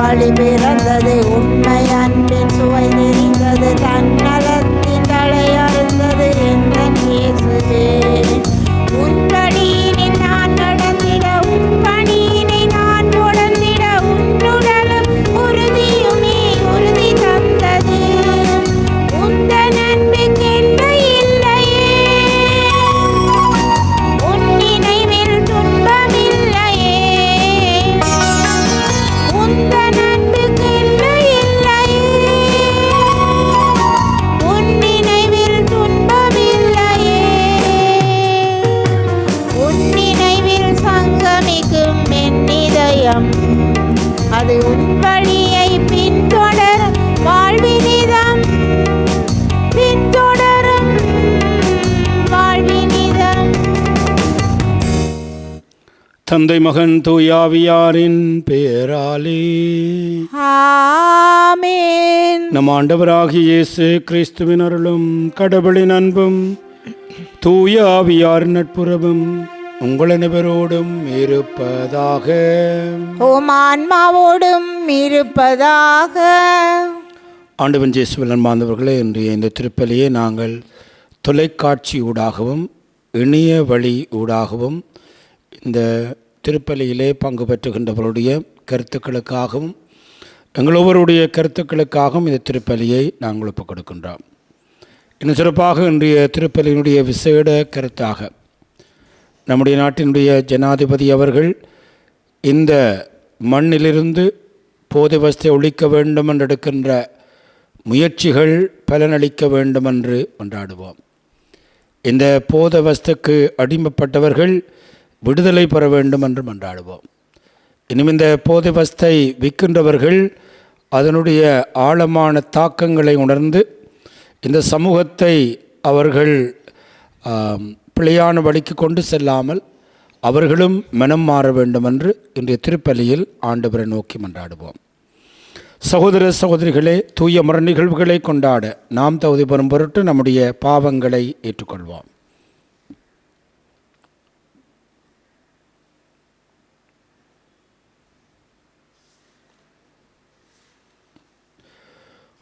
ஆழி பிறந்தது, உண்மை அன்பின் சுவை தெரிந்தது, தன்னலத்தின் தலை அறுந்தது எந்தன் இயேசுவே. உன் வழியினில் நான் நடந்திட, உன் பணியினை நான் தொடர்ந்திட, உன்னுடலும் உறுதியுமே உறுதி தந்தது. உந்தன் அன்புக்கு எல்லை இல்லையே, உன் நினைவில் துன்பமில்லையே. உந்தன் அன்புக்கு எல்லை இல்லையே, உன் நினைவில் துன்பமில்லையே. உன் நினைவில் சங்கமிக்கும் என் இதயம், அது உன் வழியை பின்தொடர் வாழ்வினிதம், பின்தொடரும் வாழ்வினிதம். தந்தை மகன் தூயாவியாரின் பெயராலே ஆமென். நம் ஆண்டவராகிய இயேசு கிறிஸ்துவின் அருளும் கடவுளின் அன்பும் தூய ஆவியாரின் நட்புறவும் உங்கள் அனைவரோடும் இருப்பதாக. உம் ஆன்மாவோடும் இருப்பதாக. ஆண்டவன் இயேசுவில் அன்பார்ந்தவர்களே, இன்றைய இந்த திருப்பலியை நாங்கள் தொலைக்காட்சி ஊடாகவும் இணைய வழி ஊடாகவும் இந்த திருப்பலியிலே பங்கு பெற்றுகின்றவருடைய கருத்துக்களுக்காகவும் எங்கள் ஒவ்வொருடைய கருத்துக்களுக்காகவும் இந்த திருப்பலியை நாங்கள் ஒப்புக் கொடுக்கின்றோம். இன்னும் சிறப்பாக இன்றைய திருப்பலியினுடைய விசேட கருத்தாக நம்முடைய நாட்டினுடைய ஜனாதிபதி அவர்கள் இந்த மண்ணிலிருந்து போதை வஸ்தை ஒழிக்க வேண்டும் என்று எடுக்கின்ற முயற்சிகள் பலனளிக்க வேண்டும் என்று கொண்டாடுவோம். இந்த போதை வஸ்துக்கு அடிமைப்பட்டவர்கள் விடுதலை பெற வேண்டும் என்று கொண்டாடுவோம். இன்னும் இந்த போதை வஸ்தை விற்கின்றவர்கள் அதனுடைய ஆழமான தாக்கங்களை உணர்ந்து இந்த சமூகத்தை அவர்கள் பிழையான வழிக்கு கொண்டு செல்லாமல் அவர்களும் மனம் மாற வேண்டும் என்று இன்றைய திருப்பலியில் ஆண்டவரை நோக்கி மன்றாடுவோம். சகோதர சகோதரிகளே, தூய மர நிகழ்வுகளை கொண்டாட நாம் தகுதி பெறும் பொருட்டு நம்முடைய பாவங்களை ஏற்றுக்கொள்வோம்.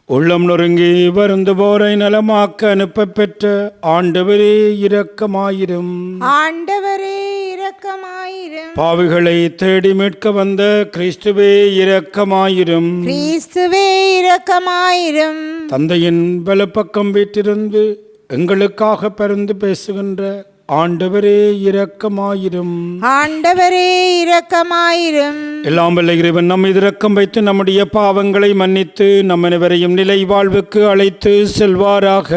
உள்ளம் நொறுங்கி வருந்து போரை நலமாக்க அனுப்ப பெற்ற ஆண்டவரே இரக்கமாயிரும். ஆண்டவரே இரக்கமாயிரும். பாவிகளை தேடி மீட்க வந்த கிறிஸ்துவே இரக்கமாயிரும். கிறிஸ்துவே இரக்கமாயிரும். தந்தையின் வலப்பக்கம் வீட்டிருந்து எங்களுக்காக பரிந்து பேசுகின்ற ஆண்டவரே இரக்கமாயிரும். ஆண்டவரே இரக்கமாயிரும். எல்லாம் வல்ல இறைவன் நம்மை இரக்கம் வைத்து நம்முடைய பாவங்களை மன்னித்து நம் அனைவரையும் நிலை வாழ்வுக்கு அழைத்து செல்வாராக.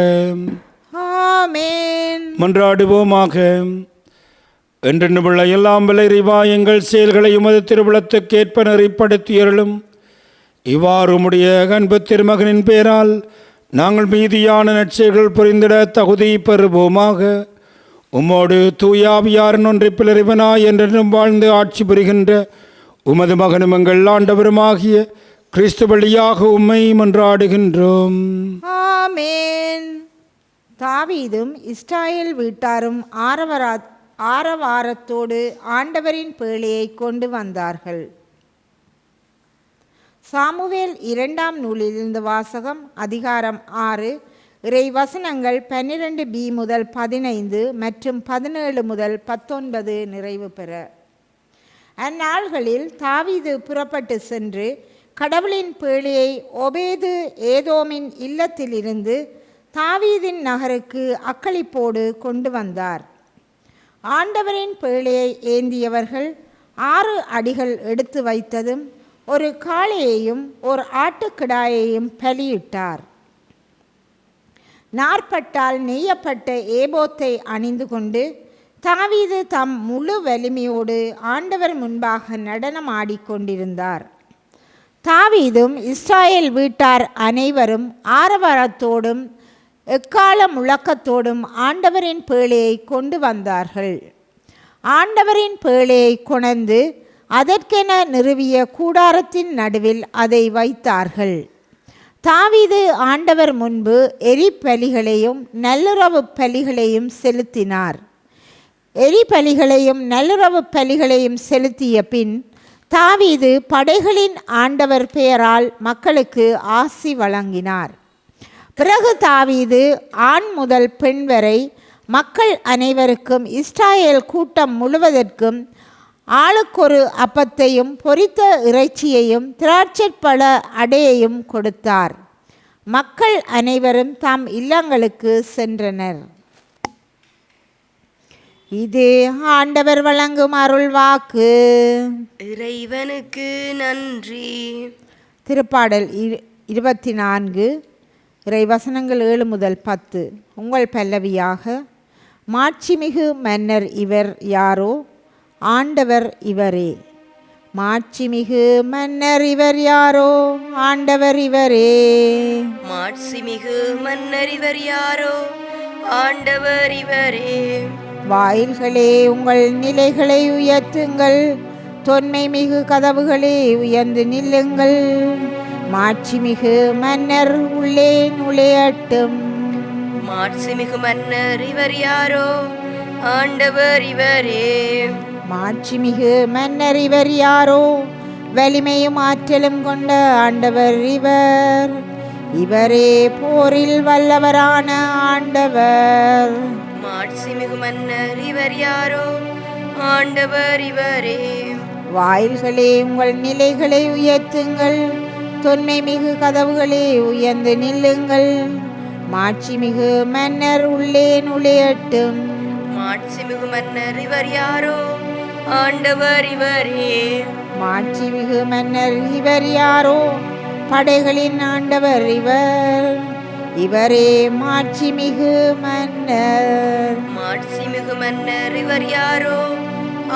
ஆமென். மன்றாடுவோமாக. என்று உள்ள எல்லாம் வல்ல இறைவா, எங்கள் செயல்களை உமது திருவுளத்துக்கு ஏற்ப நெறிப்படுத்தியருளும். இவ்வாறு உம்முடைய அன்பு திருமகனின் பேரால் நாங்கள் மீதியான நற்செயல்கள் புரிந்திட தகுதி பெறுவோமாக. உம்மோடு தூயாவியாரின் ஒன்றிப்பில் இறைவனாய் என்றென்றும் வாழ்ந்து ஆட்சி புரிகின்ற உமது மகனும் எங்கள் ஆண்டவருமாகிய கிறிஸ்து வழியாக உம்மை மன்றாடுகின்றோம். ஆமென். தாவீதும் இஸ்ராயேல் வீட்டாரும் ஆரவாரத்தோடு ஆண்டவரின் பேழையை கொண்டு வந்தார்கள். சாமுவேல் 2ஆம் நூலிலிருந்து வாசகம். அதிகாரம் 6, இறை வசனங்கள் 12b முதல் 15 மற்றும் 17 முதல் 19 நிறைவு பெற. அந்நாள்களில் தாவீது புறப்பட்டு சென்று கடவுளின் பேழையை ஒபேது ஏதோமின் இல்லத்திலிருந்து தாவீதின் நகருக்கு அக்களிப்போடு கொண்டு வந்தார். ஆண்டவரின் பேழையை ஏந்தியவர்கள் 6 அடிகள் எடுத்து வைத்ததும் ஒரு காளையையும் ஒரு ஆட்டுக்கிடாயையும் பலியிட்டார். நாற்பட்டால் நெய்யப்பட்ட ஏபோத்தை அணிந்து கொண்டு தாவீது தம் முழு வலிமையோடு ஆண்டவர் முன்பாக நடனம் ஆடிக்கொண்டிருந்தார். தாவீதும் இஸ்ராயேல் வீட்டார் அனைவரும் ஆரவாரத்தோடும் எக்கால முழக்கத்தோடும் ஆண்டவரின் பேழையை கொண்டு வந்தார்கள். ஆண்டவரின் பேழையை கொணர்ந்து அதற்கென நிறுவிய கூடாரத்தின் நடுவில் அதை வைத்தார்கள். தாவீது ஆண்டவர் முன்பு எரிபலிகளையும் நல்லுறவு பலிகளையும் செலுத்தினார். எரிபலிகளையும் நல்லுறவு பலிகளையும் செலுத்திய பின் தாவீது படைகளின் ஆண்டவர் பெயரால் மக்களுக்கு ஆசி வழங்கினார். பிறகு தாவீது ஆண் முதல் பெண் வரை மக்கள் அனைவருக்கும் இஸ்ராயேல் கூட்டம் முழுவதற்கும் ஆளுக்கொரு அப்பத்தையும் பொரித்த இறைச்சியையும் திராட்சைப்பழ அடையையும் கொடுத்தார். மக்கள் அனைவரும் தாம் இல்லங்களுக்கு சென்றனர். இது ஆண்டவர் வழங்கும் அருள் வாக்கு. இறைவனுக்கு நன்றி. திருப்பாடல் 24 இறைவசனங்கள் 7 முதல் 10. உங்கள் பல்லவியாக: மாட்சிமிகு மன்னர் இவர் யாரோ, ஆண்டவர் இவரே. மாட்சிமிகு மன்னர் இவர் யாரோ, ஆண்டவர் இவரே. மாட்சிமிகு மன்னர் இவர் யாரோ, ஆண்டவர் இவரே. வாயில்களே உங்கள் நிலைகளை உயர்த்துங்கள், தொன்மை மிகு கதவுகளே உயர்ந்து நில்லுங்கள். மாட்சிமிகு மன்னர் உள்ளே நுழையட்டும். மாட்சிமிகு மன்னர் இவர் யாரோ, ஆண்டவர் இவரே. மாட்சிமிகு மன்னர் இவர் யாரோ, வலிமையும் ஆற்றலும் கொண்ட ஆண்டவர் இவர். இவரே போரில் வல்லவரான ஆண்டவர். மாட்சிமிகு மன்னர் இவர் யாரோ, ஆண்டவர் இவரே. வாயில்களே உங்கள் நிலைகளை உயர்த்துங்கள், தொன்மை மிகு கதவுகளே உயர்ந்து நில்லுங்கள். மாட்சிமிகு மன்னர் உள்ளே நுழையட்டும். மாட்சிமிகு மன்னர் இவர் யாரோ, ஆண்டவர் இவரே. மாட்சிமிகு மன்னர் இவர் யாரோ, படைகளின் ஆண்டவர் இவர். இவரே மாட்சிமிகு மன்னர். மாட்சிமிகு மன்னர் இவர் யாரோ,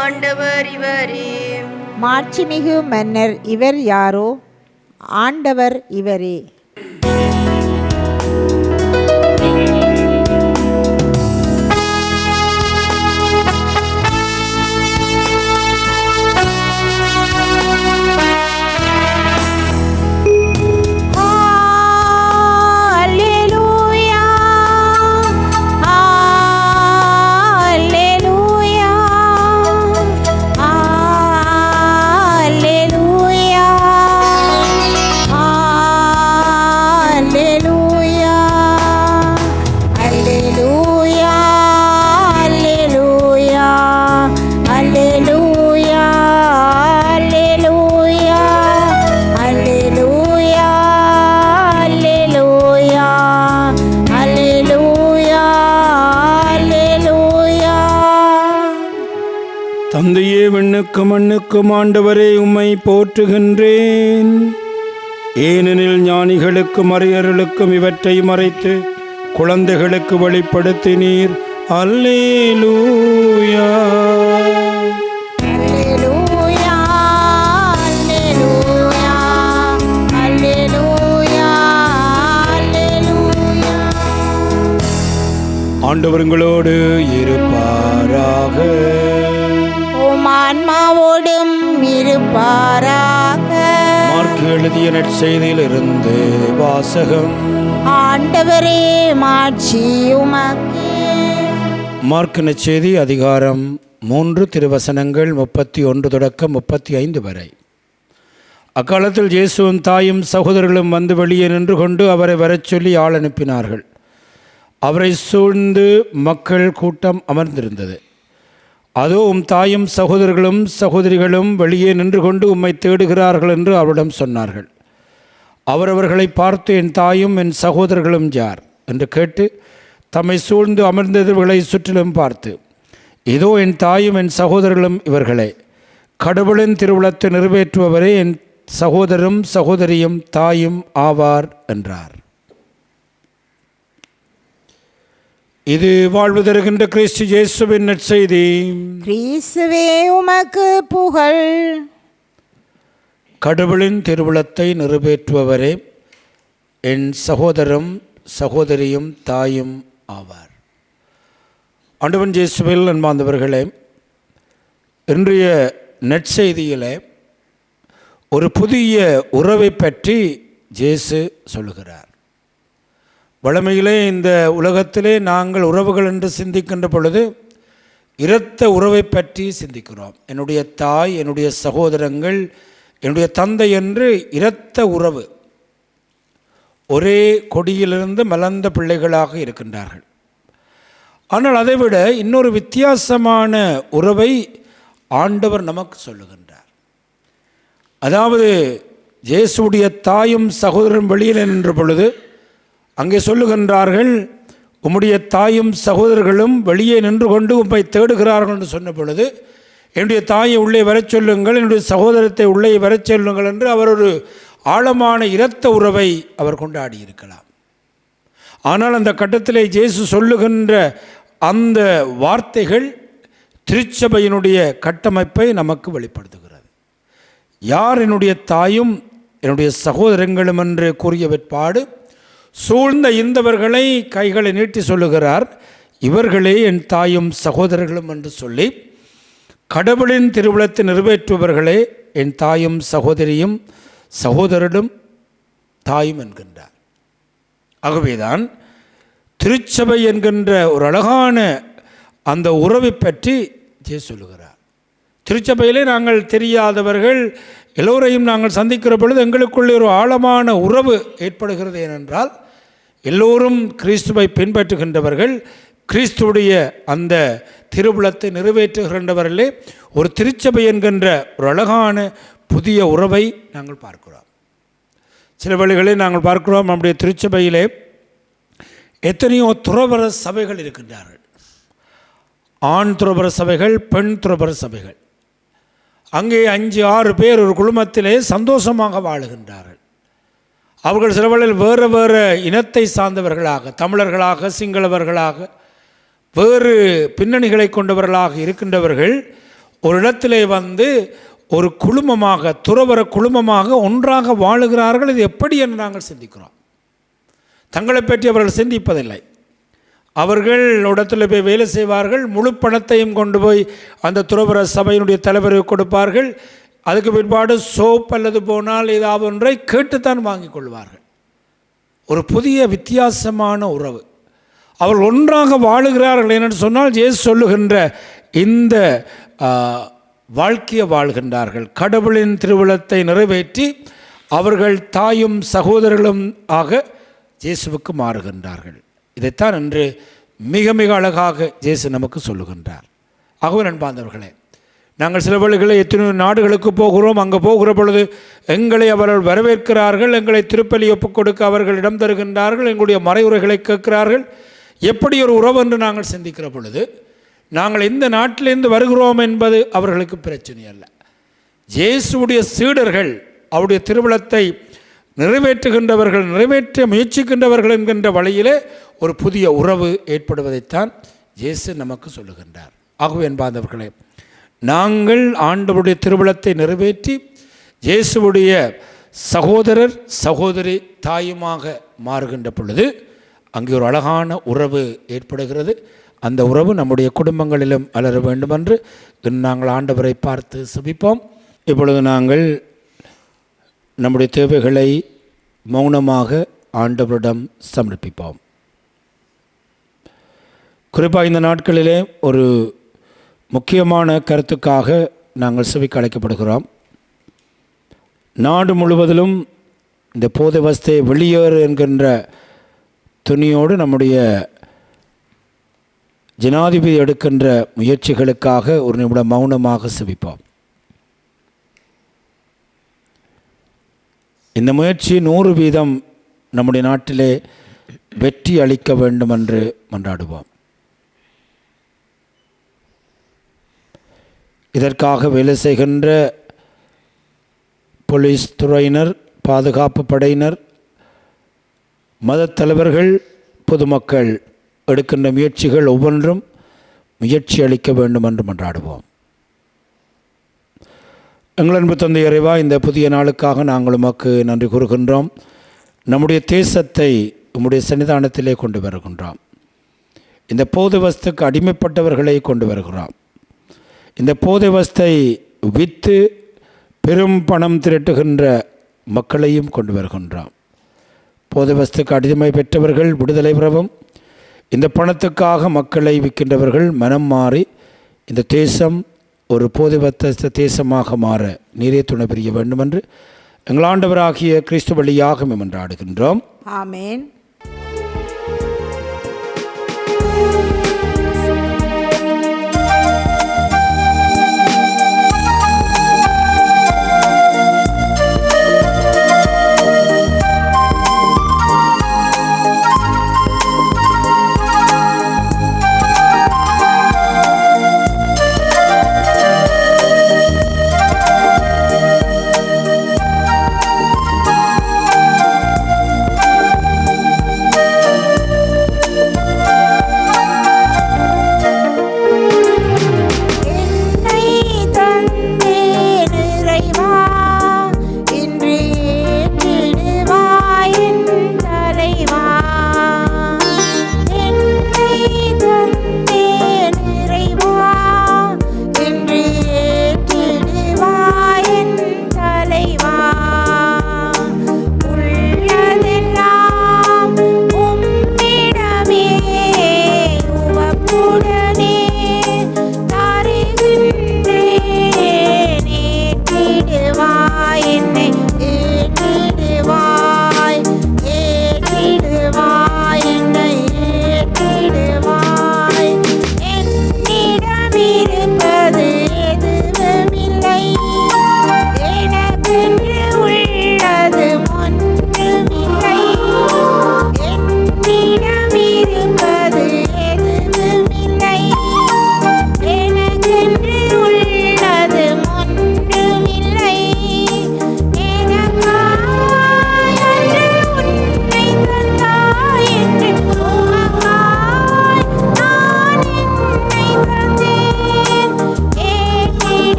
ஆண்டவர் இவரே. மாட்சிமிகு மன்னர் இவர் யாரோ, ஆண்டவர் இவரே. தந்தையே, விண்ணுக்கும் மண்ணுக்கும் ஆண்டவரே, உம்மை போற்றுகின்றேன். ஏனெனில் ஞானிகளுக்கும் அறிஞர்களுக்கும் இவற்றை மறைத்து குழந்தைகளுக்கு வெளிப்படுத்தினீர். அல்லேலூயா. ஆண்டவர் உங்களோடு இருப்பாராக. ஆன்மாவோடும் இருப்பாராக. மார்க்கு எழுதிய நற்செய்தியிலிருந்து வாசகம். ஆண்டவரே மாட்சி உமக்கே. மார்க்கு நற்செய்தி அதிகாரம் 3 திருவசனங்கள் 31 தொடக்கம் 35 வரை. அக்காலத்தில் இயேசுவும் தாயும் சகோதரர்களும் வந்து வெளியே நின்று கொண்டு அவரை வரச் சொல்லி ஆள் அனுப்பினார்கள். அவரை சூழ்ந்து மக்கள் கூட்டம் அமர்ந்திருந்தது. அதோ தாயும் சகோதரர்களும் சகோதரிகளும் வெளியே நின்று கொண்டு உம்மை தேடுகிறார்கள் என்று அவரிடம் சொன்னார்கள். அவர்களை பார்த்து, என் தாயும் என் சகோதரர்களும் யார் என்று கேட்டு தம்மை சூழ்ந்து அமர்ந்தவர்களை சுற்றிலும் பார்த்து, இதோ என் தாயும் என் சகோதரர்களும் இவர்களே. கடவுளின் திருவுளத்தை நிறைவேற்றுபவரே என் சகோதரரும் சகோதரியும் தாயும் ஆவார் என்றார். இது வாழ்வு தருகின்ற கிறிஸ்து இயேசுவின் நற்செய்தி. கிறிஸ்துவே உமக்கு புகழ். கடவுளின் திருவுளத்தை நிறைவேற்றுபவரே என் சகோதரரும் சகோதரியும் தாயும் ஆவார். ஆண்டவன் இயேசுவில் அன்பார்ந்தவர்களே, இன்றைய நற்செய்தியிலே ஒரு புதிய உறவை பற்றி இயேசு சொல்லுகிறார். வழமையிலே இந்த உலகத்திலே நாங்கள் உறவுகள் என்று சிந்திக்கின்ற பொழுது இரத்த உறவை பற்றி சிந்திக்கிறோம். என்னுடைய தாய், என்னுடைய சகோதரங்கள், என்னுடைய தந்தை என்று இரத்த உறவு. ஒரே கொடியிலிருந்து மலர்ந்த பிள்ளைகளாக இருக்கின்றார்கள். ஆனால் அதைவிட இன்னொரு வித்தியாசமான உறவை ஆண்டவர் நமக்கு சொல்லுகின்றார். அதாவது இயேசுடைய தாயும் சகோதரரும் வெளியில் நின்ற பொழுது அங்கே சொல்லுகின்றார்கள், உம்முடைய தாயும் சகோதரர்களும் வெளியே நின்று கொண்டு உம்மை தேடுகிறார்கள் என்று சொன்ன பொழுது, என்னுடைய தாயை உள்ளே வரச் சொல்லுங்கள், என்னுடைய சகோதரத்தை உள்ளே வரச் சொல்லுங்கள் என்று அவர் ஒரு ஆழமான இரத்த உறவை அவர் கொண்டாடி இருக்கலாம். ஆனால் அந்த கட்டத்திலே இயேசு சொல்லுகின்ற அந்த வார்த்தைகள் திருச்சபையினுடைய கட்டமைப்பை நமக்கு வெளிப்படுத்துகிறது. யார் என்னுடைய தாயும் என்னுடைய சகோதரங்களும் என்று கூறிய பிற்பாடு சூழ்ந்த இந்தவர்களை கைகளை நீட்டி சொல்லுகிறார், இவர்களே என் தாயும் சகோதரர்களும் என்று சொல்லி, கடவுளின் திருவுளத்தை நிறைவேற்றுபவர்களே என் தாயும் சகோதரியும் சகோதரரும் தாயும் என்கின்றார். ஆகவேதான் திருச்சபை என்கின்ற ஒரு அழகான அந்த உறவை பற்றி சொல்லுகிறார். திருச்சபையிலே நாங்கள் தெரியாதவர்கள் எல்லோரையும் நாங்கள் சந்திக்கிற பொழுது எங்களுக்குள்ளே ஒரு ஆழமான உறவு ஏற்படுகிறது. ஏனென்றால் எல்லோரும் கிறிஸ்துவை பின்பற்றுகின்றவர்கள், கிறிஸ்துவுடைய அந்த திருவுளத்தை நிறைவேற்றுகின்றவர்களே ஒரு திருச்சபை என்கின்ற ஒரு அழகான புதிய உறவை நாங்கள் பார்க்கிறோம். சில வழிகளில் நாங்கள் பார்க்கிறோம், நம்முடைய திருச்சபையிலே எத்தனையோ துறவற சபைகள் இருக்கின்றார்கள். ஆண் துறவற சபைகள், பெண் துறவற சபைகள். அங்கே 5-6 பேர் ஒரு குழுமத்திலே சந்தோஷமாக வாழுகின்றார்கள். அவர்கள் சில வேளையில் வேறு வேறு இனத்தை சார்ந்தவர்களாக, தமிழர்களாக, சிங்களவர்களாக, வேறு பின்னணிகளை கொண்டவர்களாக இருக்கின்றவர்கள் ஒரு இடத்திலே வந்து ஒரு குழுமமாக, துறவற குழுமமாக ஒன்றாக வாழுகிறார்கள். இது எப்படி என்று நாங்கள் சிந்திக்கிறோம். தங்களை பற்றி அவர்கள் சிந்திப்பதில்லை. அவர்கள் இடத்துல போய் வேலை செய்வார்கள், முழு பணத்தையும் கொண்டு போய் அந்த துறவற சபையினுடைய தலைவருக்கு கொடுப்பார்கள். அதுக்கு பிற்பாடு சோப் அல்லது போனால் ஏதாவது ஒன்றை கேட்டுத்தான் வாங்கி கொள்வார்கள். ஒரு புதிய வித்தியாசமான உறவு. அவர்கள் ஒன்றாக வாழுகிறார்கள் என்று சொன்னால் இயேசு சொல்லுகின்ற இந்த வாழ்க்கையை வாழ்கின்றார்கள். கடவுளின் திருவுளத்தை நிறைவேற்றி அவர்கள் தாயும் சகோதரர்களும் ஆக இயேசுவுக்கு மாறுகின்றார்கள். இதைத்தான் இன்று மிக மிக அழகாக இயேசு நமக்கு சொல்லுகின்றார். ஆகவே நண்பார்ந்தவர்களே, நாங்கள் சில வேளைகளில் எத்தனையோ நாடுகளுக்கு போகிறோம். அங்கே போகிற பொழுது எங்களை அவர்கள் வரவேற்கிறார்கள், எங்களை திருப்பலி ஒப்புக் கொடுக்க அவர்கள் இடம் தருகின்றார்கள், எங்களுடைய மறைவுரைகளை கேட்கிறார்கள். எப்படி ஒரு உறவு என்று நாங்கள் சிந்திக்கிற பொழுது நாங்கள் எந்த நாட்டிலிருந்து வருகிறோம் என்பது அவர்களுக்கு பிரச்சனை அல்ல. இயேசுடைய சீடர்கள் அவருடைய திருவுளத்தை நிறைவேற்றுகின்றவர்கள், நிறைவேற்ற முயற்சிக்கின்றவர்கள் என்கின்ற வழியிலே ஒரு புதிய உறவு ஏற்படுவதைத்தான் இயேசு நமக்கு சொல்லுகின்றார். ஆகவே என்பார்ந்தவர்களே, நாங்கள் ஆண்டவருடைய திருவுளத்தை நிறைவேற்றி இயேசுவுடைய சகோதரர் சகோதரி தாயுமாக மாறுகின்ற பொழுது அங்கே ஒரு அழகான உறவு ஏற்படுகிறது. அந்த உறவு நம்முடைய குடும்பங்களிலும் வளர வேண்டுமென்று நாங்கள் ஆண்டவரை பார்த்து செபிப்போம். இப்பொழுது நாங்கள் நம்முடைய தேவைகளை மௌனமாக ஆண்டவரிடம் சமர்ப்பிப்போம். குறிப்பாக இந்த நாட்களிலே ஒரு முக்கியமான கருத்துக்காக நாங்கள் செவிக்கு அழைக்கப்படுகிறோம். நாடு முழுவதிலும் இந்த போதை வஸ்தை வெளியேறு என்கின்ற துணியோடு நம்முடைய ஜனாதிபதி எடுக்கின்ற முயற்சிகளுக்காக ஒரு நிமிடம் மௌனமாக செபிப்போம். இந்த முயற்சி 100% நம்முடைய நாட்டிலே வெற்றி அளிக்க வேண்டும் என்று மன்றாடுவோம். இதற்காக வேலை செய்கின்ற போலீஸ் துறையினர், பாதுகாப்பு படையினர், மதத் தலைவர்கள், பொதுமக்கள் எடுக்கின்ற முயற்சிகள் ஒவ்வொன்றும் முயற்சி அளிக்க வேண்டும் என்று மன்றாடுவோம். எங்கள் அன்பு தந்தை இறைவா, இந்த புதிய நாளுக்காக நாங்கள் உமக்கு நன்றி கூறுகின்றோம். நம்முடைய தேசத்தை உம்முடைய சன்னிதானத்திலே கொண்டு வருகின்றோம். இந்த போதை வஸ்துக்கு அடிமைப்பட்டவர்களை கொண்டு வருகிறோம். இந்த போதை வஸ்தை விற்று பெரும் பணம் திரட்டுகின்ற மக்களையும் கொண்டு வருகின்றோம். போதை வஸ்துக்கு அடிமை பெற்றவர்கள் விடுதலை பெறவும், இந்த பணத்துக்காக மக்களை விற்கின்றவர்கள் மனம் மாறி இந்த தேசம் ஒரு போதைவத்த தேசமாக மாற நீரே துணை புரிய வேண்டும் என்று எங்கள் ஆண்டவராகிய கிறிஸ்து வழியாக மன்றாடுகின்றோம். ஆமேன்.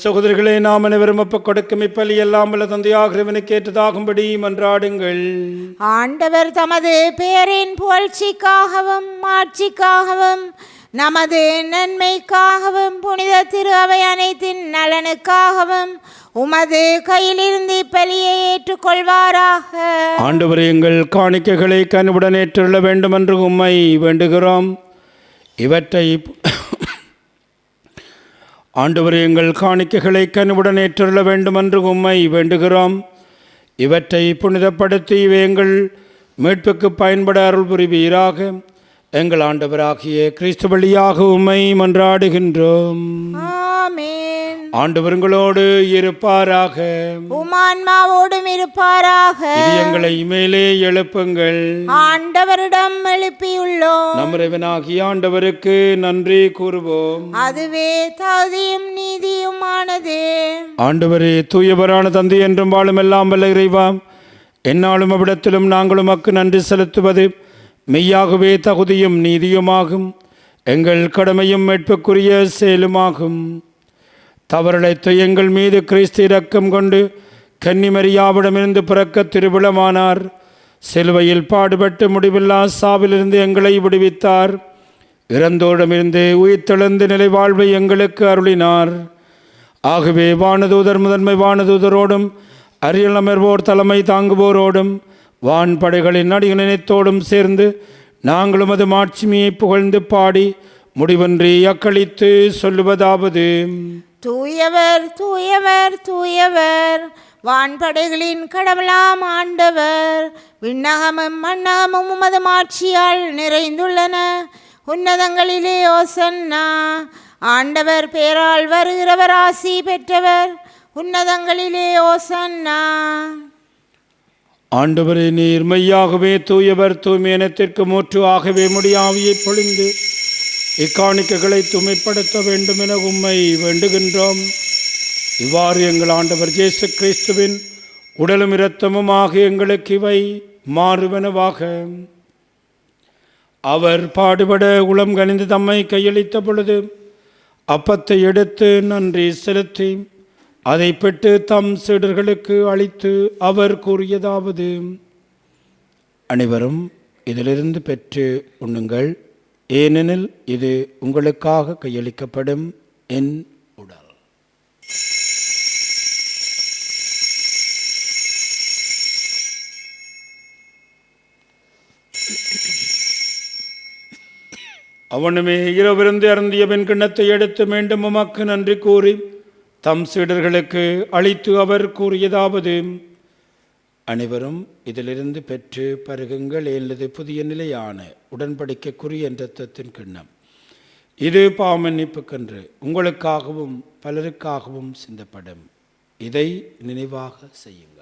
சகோதரர்களே, நாம் அனைவரும் ஒப்புக் கொடுக்கும் இப்பலி எல்லாம் வல்ல தந்தையாகிறவனுக்கு ஏற்றதாகும்படி மன்றாடுங்கள். ஆண்டவர் தமது பெயரின் புகழ்ச்சிக்காகவும் மாட்சிக்காகவும் நமது நன்மைக்காகவும் புனித திரு அவை அனைத்தின் நலனுக்காகவும் உமது கையிலிருந்து இப்பலியை ஏற்றுக்கொள்வாராக. ஆண்டவரே, எங்கள் காணிக்கைகளை கனிவுடன் ஏற்றுள்ள வேண்டும் என்று உம்மை வேண்டுகிறோம். இவற்றை ஆண்டவரே, எங்கள் காணிக்கைகளை கனிவுடன் ஏற்றுள்ள வேண்டும் என்று உம்மை வேண்டுகிறோம். இவற்றை புனிதப்படுத்தி இவை எங்கள் மீட்புக்கு பயன்பட அருள் புரிவீராக. எங்கள் ஆண்டவராகிய கிறிஸ்து வழியாக உம்மை மன்றாடுகின்றோம். ஆமென். ஆண்டவர்களோடு இருப்பாராக, உமான்மாவோடும் இருப்பாராக. எங்களை மேலே எழுப்புங்கள். ஆண்டவரிடம் எழுப்பியுள்ளோம். நம் இறைவனாகிய ஆண்டவருக்கு நன்றி கூறுவோம். அதுவே தகுதியும் நீதியுமானது. ஆண்டவரே, தூயவரான தந்தை என்றும் வாழும் எல்லாம் வல்ல இறைவா, எந்நாளும் அவ்விடத்திலும் நாங்கள் உமக்கு நன்றி செலுத்துவது மெய்யாகவே தகுதியும் நீதியுமாகும். எங்கள் கடமையும் மீட்புக்குரிய செயலுமாகும். தவறிழைத்த எங்கள் மீது கிறிஸ்து இரக்கம் கொண்டு கன்னிமரியாவிடமிருந்து பிறக்க திருவிழமானார். சிலுவையில் பாடுபட்டு முடிவில்லா சாவிலிருந்து எங்களை விடுவித்தார். இறந்தோரிடமிருந்து உயிர்த்தெழுந்து நிலை வாழ்வை எங்களுக்கு அருளினார். ஆகவே வானதூதர் முதன்மை வானதூதரோடும் அரியல் அமர்வோர் தலைமை தாங்குவோரோடும் வான்படைகளின் அடிநினைத்தோடும் சேர்ந்து நாங்களும் அது மாட்சிமையை புகழ்ந்து பாடி முடிவின்றி அக்களித்து சொல்லுவதாவது: தூயவர் தூயவர் தூயவர், வான்படைகளின் கடவுளாம் ஆண்டவர். விண்ணகமும் மண்ணகமும் உமது மாட்சியால் நிறைந்துள்ளன. உன்னதங்களிலே ஓசன்னா. ஆண்டவர் பேரால் வருகிறவர் ஆசி பெற்றவர். உன்னதங்களிலே ஓசன்னா. ஆண்டவரே, நீர் மெய்யாகவே தூயவர். தூய்மையினத்திற்கு மூற்று ஆகவே முடியாவியை பொழிந்து இக்காணிக்கைகளை தூய்மைப்படுத்த வேண்டும் என உம்மை வேண்டுகின்றோம். இவ்வாறு எங்கள் ஆண்டவர் இயேசு கிறிஸ்துவின் உடலும் இரத்தமும் ஆகிய எங்களுக்கு இவை மாறுவனவாக. அவர் பாடுபட உளம் கனிந்து தம்மை கையளித்த பொழுது அப்பத்தை எடுத்து நன்றி செலுத்தி அதை பெற்று தம் சீடர்களுக்கு அளித்து அவர் கூறியதாவது: அனைவரும் இதிலிருந்து பெற்று உண்ணுங்கள், ஏனெனில் இது உங்களுக்காக கையளிக்கப்படும் என் உடல். அவனுமே இரவிருந்து அருந்திய பின் கிண்ணத்தை எடுத்து மீண்டும் உமக்கு நன்றி கூறி தம் சீடர்களுக்கு அளித்து அவர் கூறியதாவது: அனைவரும் இதிலிருந்து பெற்று பருகுங்கள், ஏனது புதிய நிலையான உடன்படிக்கைக்குரிய இரத்தத்தின் கிண்ணம். இது பாவமன்னிப்புக்கென்று உங்களுக்காகவும் பலருக்காகவும் சிந்தப்படும். இதை நினைவாக செய்யுங்கள்.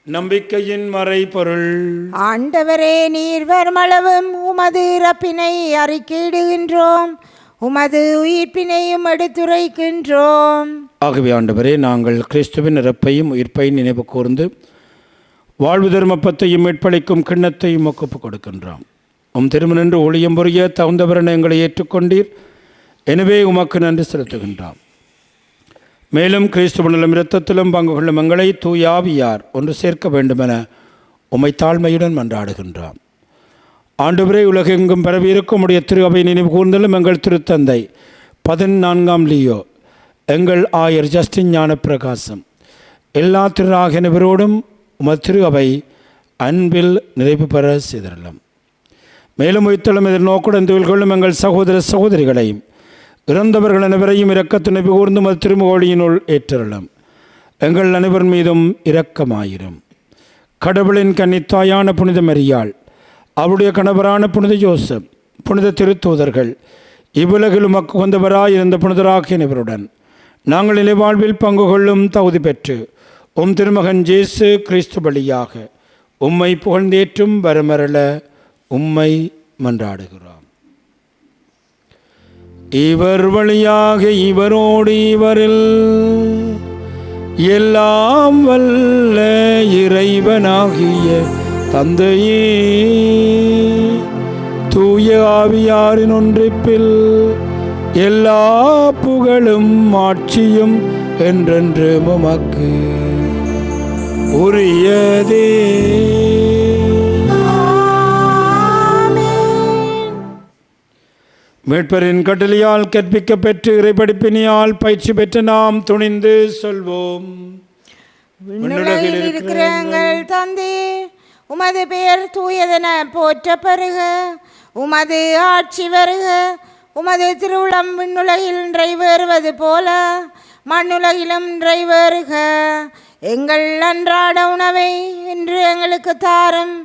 நம்பிக்கையின் மறைபொருள். ஆண்டவரே, நீர் வருமளவும் உமது இறப்பினை அறிக்கையிடுகின்றோம், உமது உயிர்ப்பினையும் எடுத்துரைக்கின்றோம். ஆகவே ஆண்டவரே, நாங்கள் கிறிஸ்துவின் இறப்பையும் உயிர்ப்பையும் நினைவு கூர்ந்து வாழ்வு தர்மப்பத்தையும் மீட்பளிக்கும் கிண்ணத்தையும் ஒப்புக் கொடுக்கின்றோம். திருமணன்று ஒளியம் புரிய தகுந்தவரென எங்களை ஏற்றுக்கொண்டீர். எனவே உமக்கு நன்றி செலுத்துகின்றோம். மேலும் கிறிஸ்துவனிலும் இரத்தத்திலும் பங்கு கொள்ளும் எங்களை தூயாவியார் ஒன்று சேர்க்க வேண்டுமென உம்மை தாழ்மையுடன் மன்றாடுகின்றோம். ஆண்டவரே, உலகெங்கும் பரவியிருக்கும் உடைய திரு அவை நினைவு கூர்ந்தலும் எங்கள் திருத்தந்தை 14ஆம் லியோ, எங்கள் ஆயர் ஜஸ்டின் ஞான பிரகாசம், எல்லா திருநாகனவரோடும் உமது திரு அவை அன்பில் நிறைவு பெற செய்தரலாம். மேலும் உயிர்த்தலும் எதிர்நோக்குடன் தொழில் கொள்ளும் எங்கள் சகோதர சகோதரிகளையும் இறந்தவர்கள் அனைவரையும் இரக்கத்தினை கூர்ந்து மது திருமுகோழியினுள் ஏற்றரலாம். எங்கள் அனைவர் மீதும் இரக்கமாயிரும். கடவுளின் கன்னித்தாயான புனித மரியாள், அவருடைய கணவரான புனித யோசப், புனித திருத்தூதர்கள், இவ்வுலகில் உமக்கு வந்தவராயிருந்த புனிதராகிய அனைவருடன் நாங்கள் நிலைவாழ்வில் பங்கு கொள்ளும் தகுதி பெற்று திருமகன் இயேசு கிறிஸ்து வழியாக உம்மை புகழ்ந்தேற்றும் வரமரள உம்மை மன்றாடுகிறோம். இவர் வழியாக இவரோடு இவரில் எல்லாம் வல்ல இறைவனாகிய தந்தையே, தூய ஆவியாரின் ஒன்றிப்பில் எல்லா புகழும் ஆட்சியும் என்றென்று உமக்கு உரியதே. மீட்பரின் கட்டளையால் கற்பிக்க பெற்று இறைப்படிப்பினியால் பயிற்சி பெற்ற நாம் துணிந்து சொல்வோம்: விண்ணுலகில் இருக்கிற எங்கள் தந்தை, உமது பெயர் தூயதென போற்ற பெறுக, உமது ஆட்சி வருக, உமது திருவுளம் விண்ணுலகில் நிறைவேறுவது போல மண்ணுலகிலும் நிறைவேறுக. எங்கள் அன்றாட உணவை இன்று எங்களுக்கு தாரும்,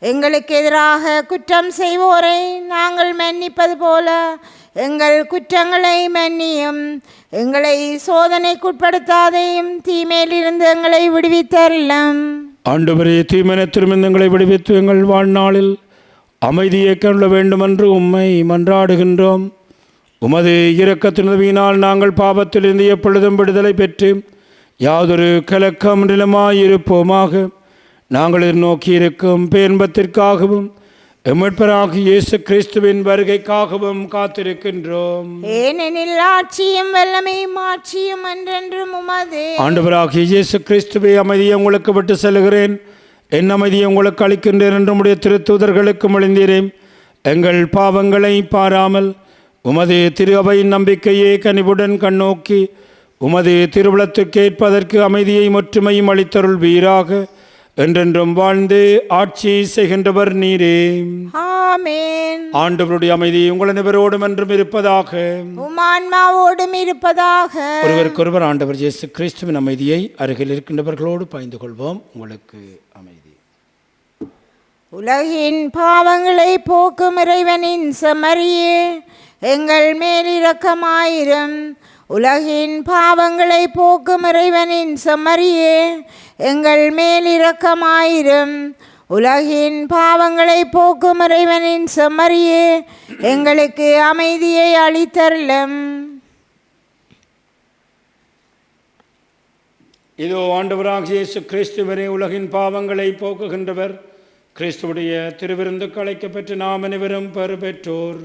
எங்களுக்கு எதிராக குற்றம் செய்வோரை நாங்கள் மன்னிப்பது போல எங்கள் குற்றங்களை மன்னியும், எங்களை சோதனைக்குட்படுத்தாதையும் தீமையிலிருந்து எங்களை விடுவித்தரலாம். ஆண்டவரே, தீமனத்திலிருந்து எங்களை விடுவித்து எங்கள் வாழ்நாளில் அமைதியை கொள்ள வேண்டுமென்று உம்மை மன்றாடுகின்றோம். உமது இரக்கத்தினுதவியினால் நாங்கள் பாவத்திலிருந்து எப்பொழுதும் விடுதலை பெற்று யாதொரு கலக்கம் நிலமாயிருப்போமாக. நாங்கள் நோக்கி இருக்கும் பேன்பத்திற்காகவும் எம்மட்பராகிய இயேசு கிறிஸ்துவின் வருகைக்காகவும் காத்திருக்கின்றோம். ஏனெனில் ஆட்சியும் வல்லமையும் ஆட்சியும் என்றென்றும் உமதே. ஆண்டவராகிய இயேசு கிறிஸ்துவை, அமைதியை உங்களுக்கு விட்டு செல்கிறேன், என் அமைதியை உங்களுக்கு அளிக்கின்றேன் என்று உம்முடைய திருத்தூதர்களுக்கு மொழிந்தீரேன். எங்கள் பாவங்களை பாராமல் உமது திரு அவையின் நம்பிக்கையே கனிவுடன் கண்ணோக்கி உமது திருவுளத்துக்கு ஏற்பதற்கு அமைதியை ஒற்றுமையும் அளித்தருள் வீராக. என்றென்றும் வாழ்ந்து ஆட்சி செய்கின்றவர் நீரே. ஆமென். ஆண்டவருடைய அமைதி உங்கள் அனைவரோடும் என்றும் இருப்பதாக, உம் ஆன்மாவோடும் இருப்பதாக. ஒருவருக்கொருவர் ஆண்டவர் இயேசு கிறிஸ்துவின் அமைதியை அருகில் இருக்கின்றவர்களோடு பகிர்ந்து கொள்வோம். உங்களுக்கு அமைதி. உலகின் பாவங்களை போக்கும் இறைவனின் செம்மறியே, எங்கள் மேல் இரக்கமாயிரும். உலகின் பாவங்களை போக்கும் இறைவனின் செம்மறியே, எங்கள் மேல் இரக்கமாயிரும். உலகின் பாவங்களை போக்கும் இறைவனின் செம்மறியே, எங்களுக்கு அமைதியை அளித்தருளும். இதோ ஆண்டவராகிய இயேசு கிறிஸ்துவரே, உலகின் பாவங்களை போக்குகின்றவர். கிறிஸ்துவுடைய திருவிருந்துக்கு அழைக்கப்பெற்று நாம் அனைவரும் பெறு பெற்றோர்.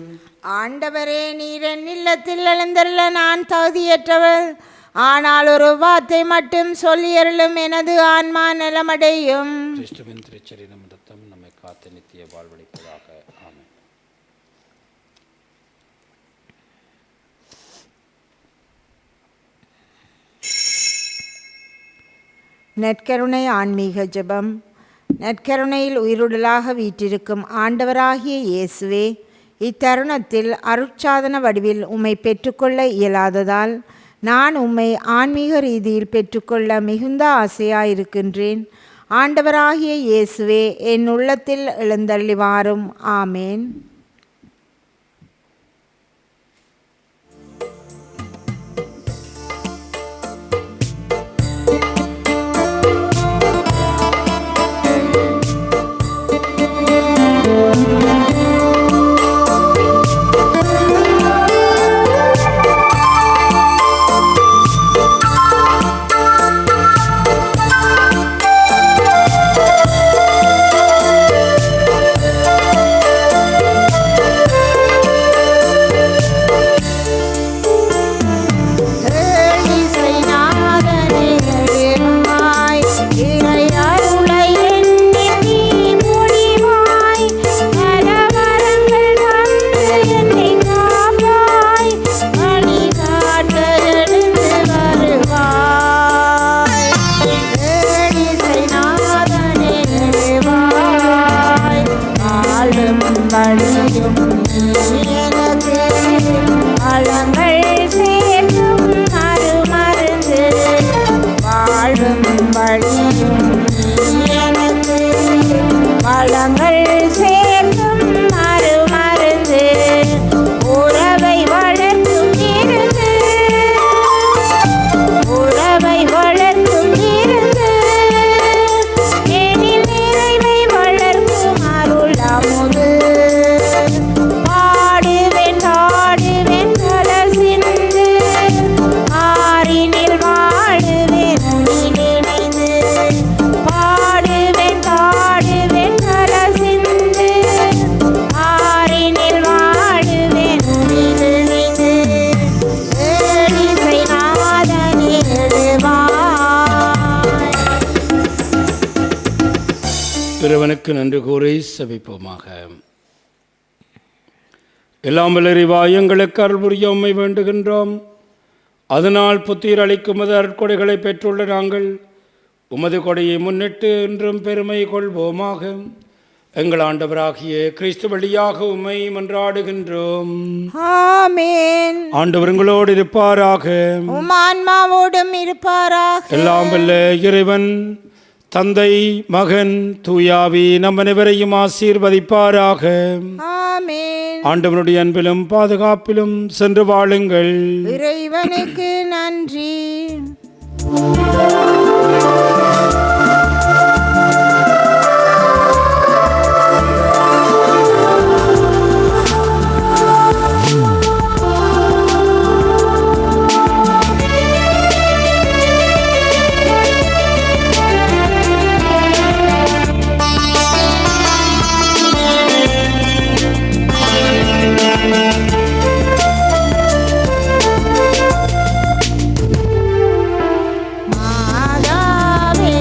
ஆண்டவரே, நீர் என் இல்லத்தில் எழுந்தருள நான் தகுதியற்றவர், ஆனால் ஒரு வார்த்தை மட்டும் சொல்லியருளும், எனது ஆன்மா நலமடையும். கிறிஸ்துவின் திருச்சரீரம் ரத்தம் நம்மை காத்து நித்திய வாழ்வளிப்பதாக. ஆமென். நற்கருணை ஆன்மீக ஜெபம். நற்கருணையில் உயிருடலாக வீற்றிருக்கும் ஆண்டவராகிய இயேசுவே, இத்தருணத்தில் அருட்சாதன வடிவில் உம்மை பெற்றுக்கொள்ள இயலாததால் நான் உம்மை ஆன்மீக ரீதியில் பெற்றுக்கொள்ள மிகுந்த ஆசையாயிருக்கின்றேன். ஆண்டவராகிய இயேசுவே, என் உள்ளத்தில் எழுந்தள்ளி வாரும். ஆமேன். இறைவனுக்கு நன்றி கூறி செபிப்போமாக. எல்லாம் வல்ல இறைவா, எங்களுக்கு அருள் புரிய உம்மை வேண்டுகின்றோம். அதனால் புத்துயிர் அளிக்கும் அருட்கொடைகளை பெற்றுள்ள நாங்கள் உமது கொடையை முன்னிட்டு என்றும் பெருமை கொள்வோமாக. எங்கள் ஆண்டவராகிய கிறிஸ்து வழியாக உம்மை மன்றாடுகின்றோம். ஆமென். ஆண்டவர் உங்களோடு இருப்பாராக, உம் ஆன்மாவோடும் இருப்பாராக. எல்லாம் வல்ல இறைவன் தந்தை, மகன், தூயாவி நம் அனைவரையும் ஆசீர்வதிப்பாராக. ஆமென். ஆண்டவனுடைய அன்பிலும் பாதுகாப்பிலும் சென்று வாழுங்கள். இறைவனுக்கு நன்றி. மாதாவே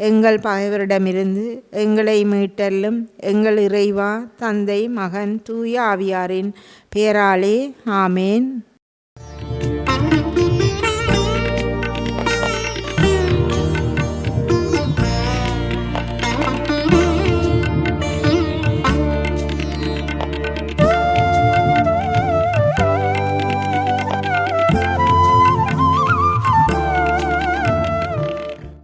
எங்கள் பகைவரிடமிருந்து எங்களை மீட்டல்லும். எங்கள் இறைவா, தந்தை, மகன், தூய ஆவியாரின் பெயராலே ஆமேன்.